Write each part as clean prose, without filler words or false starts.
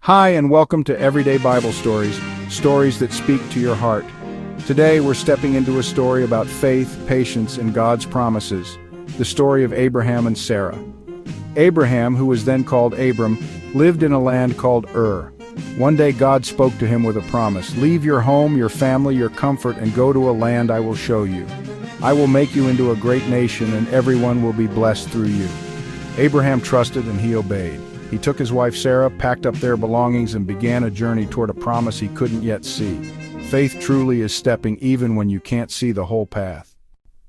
Hi, and welcome to Everyday Bible Stories, stories that speak to your heart. Today, we're stepping into a story about faith, patience, and God's promises, the story of Abraham and Sarah. Abraham, who was then called Abram, lived in a land called Ur. One day, God spoke to him with a promise: "Leave your home, your family, your comfort, and go to a land I will show you. I will make you into a great nation, and everyone will be blessed through you." Abraham trusted and he obeyed. He took his wife Sarah, packed up their belongings, and began a journey toward a promise he couldn't yet see. Faith truly is stepping even when you can't see the whole path.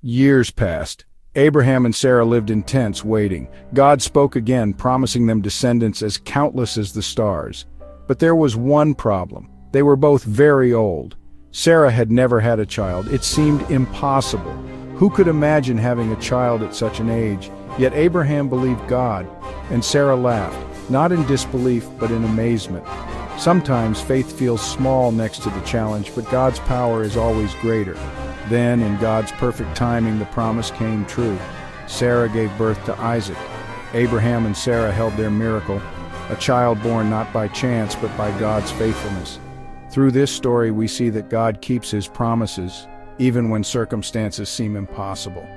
Years passed. Abraham and Sarah lived in tents, waiting. God spoke again, promising them descendants as countless as the stars. But there was one problem. They were both very old. Sarah had never had a child. It seemed impossible. Who could imagine having a child at such an age? Yet Abraham believed God, and Sarah laughed, not in disbelief, but in amazement. Sometimes faith feels small next to the challenge, but God's power is always greater. Then, in God's perfect timing, the promise came true. Sarah gave birth to Isaac. Abraham and Sarah held their miracle, a child born not by chance, but by God's faithfulness. Through this story, we see that God keeps His promises, even when circumstances seem impossible.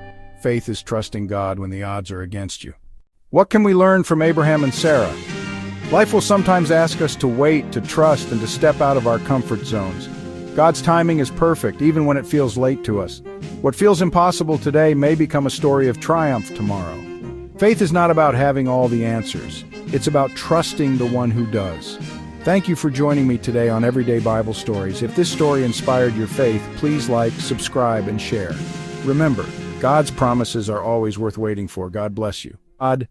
Faith is trusting God when the odds are against you. What can we learn from Abraham and Sarah? Life will sometimes ask us to wait, to trust, and to step out of our comfort zones. God's timing is perfect, even when it feels late to us. What feels impossible today may become a story of triumph tomorrow. Faith is not about having all the answers. It's about trusting the one who does. Thank you for joining me today on Everyday Bible Stories. If this story inspired your faith, please like, subscribe, and share. Remember, God's promises are always worth waiting for. God bless you. God